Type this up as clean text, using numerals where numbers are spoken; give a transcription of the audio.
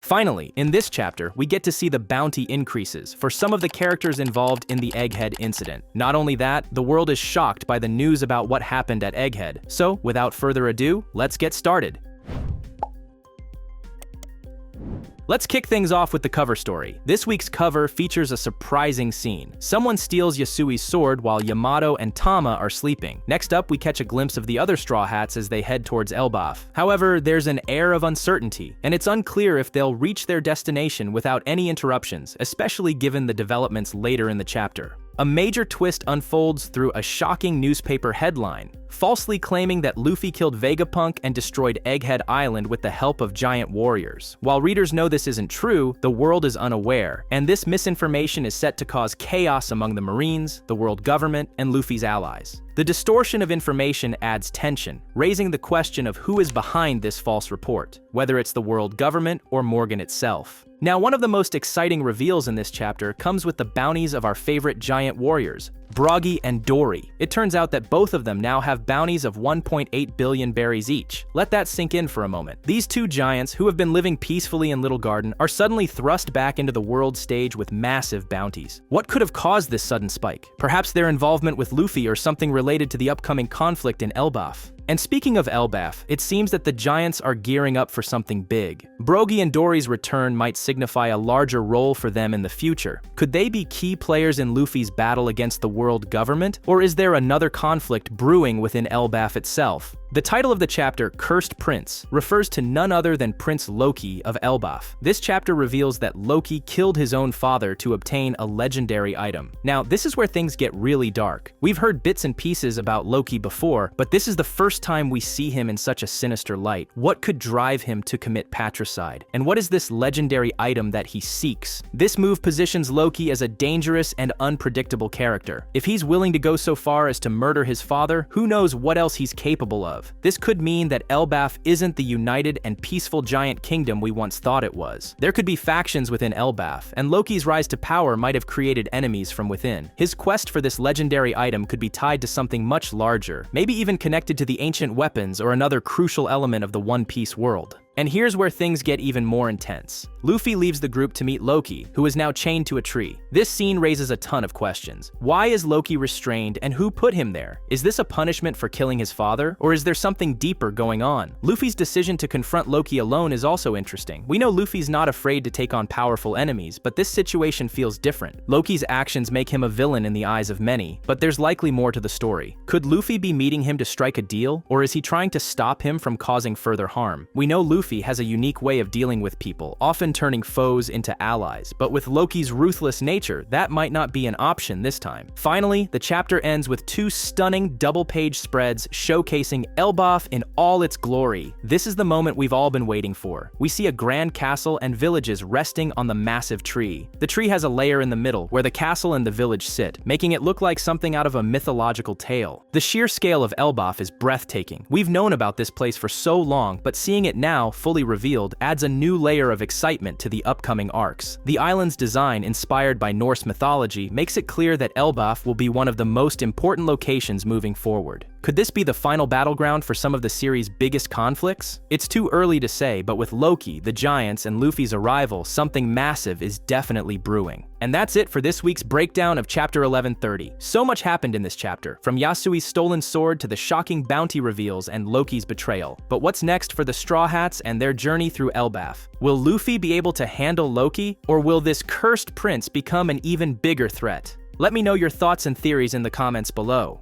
Finally, in this chapter, we get to see the bounty increases for some of the characters involved in the Egghead incident. Not only that, the world is shocked by the news about what happened at Egghead. So, without further ado, let's get started. Let's kick things off with the cover story. This week's cover features a surprising scene. Someone steals Yasui's sword while Yamato and Tama are sleeping. Next up, we catch a glimpse of the other Straw Hats as they head towards Elbaf. However, there's an air of uncertainty, and it's unclear if they'll reach their destination without any interruptions, especially given the developments later in the chapter. A major twist unfolds through a shocking newspaper headline, falsely claiming that Luffy killed Vegapunk and destroyed Egghead Island with the help of giant warriors. While readers know this isn't true, the world is unaware, and this misinformation is set to cause chaos among the Marines, the world government, and Luffy's allies. The distortion of information adds tension, raising the question of who is behind this false report, whether it's the world government or Morgan itself. Now, one of the most exciting reveals in this chapter comes with the bounties of our favorite giant warriors, Bragi and Dory. It turns out that both of them now have bounties of 1.8 billion berries each. Let that sink in for a moment. These two giants, who have been living peacefully in Little Garden, are suddenly thrust back into the world stage with massive bounties. What could have caused this sudden spike? Perhaps their involvement with Luffy or something related to the upcoming conflict in Elbaf. And speaking of Elbaf, it seems that the giants are gearing up for something big. Bragi and Dory's return might signify a larger role for them in the future. Could they be key players in Luffy's battle against the world government? Or is there another conflict brewing within Elbaf itself? The title of the chapter, Cursed Prince, refers to none other than Prince Loki of Elbaf. This chapter reveals that Loki killed his own father to obtain a legendary item. Now, this is where things get really dark. We've heard bits and pieces about Loki before, but this is the first time we see him in such a sinister light. What could drive him to commit patricide? And what is this legendary item that he seeks? This move positions Loki as a dangerous and unpredictable character. If he's willing to go so far as to murder his father, who knows what else he's capable of? This could mean that Elbaf isn't the united and peaceful giant kingdom we once thought it was. There could be factions within Elbaf, and Loki's rise to power might have created enemies from within. His quest for this legendary item could be tied to something much larger, maybe even connected to the ancient weapons or another crucial element of the One Piece world. And here's where things get even more intense. Luffy leaves the group to meet Loki, who is now chained to a tree. This scene raises a ton of questions. Why is Loki restrained, and who put him there? Is this a punishment for killing his father, or is there something deeper going on? Luffy's decision to confront Loki alone is also interesting. We know Luffy's not afraid to take on powerful enemies, but this situation feels different. Loki's actions make him a villain in the eyes of many, but there's likely more to the story. Could Luffy be meeting him to strike a deal, or is he trying to stop him from causing further harm? We know Luffy has a unique way of dealing with people, often turning foes into allies, but with Loki's ruthless nature, that might not be an option this time. Finally, the chapter ends with two stunning double-page spreads showcasing Elbaf in all its glory. This is the moment we've all been waiting for. We see a grand castle and villages resting on the massive tree. The tree has a layer in the middle where the castle and the village sit, making it look like something out of a mythological tale. The sheer scale of Elbaf is breathtaking. We've known about this place for so long, but seeing it now fully revealed adds a new layer of excitement to the upcoming arcs. The island's design, inspired by Norse mythology, makes it clear that Elbaf will be one of the most important locations moving forward. Could this be the final battleground for some of the series' biggest conflicts? It's too early to say, but with Loki, the giants, and Luffy's arrival, something massive is definitely brewing. And that's it for this week's breakdown of Chapter 1130. So much happened in this chapter, from Yasui's stolen sword to the shocking bounty reveals and Loki's betrayal. But what's next for the Straw Hats and their journey through Elbaf? Will Luffy be able to handle Loki, or will this cursed prince become an even bigger threat? Let me know your thoughts and theories in the comments below.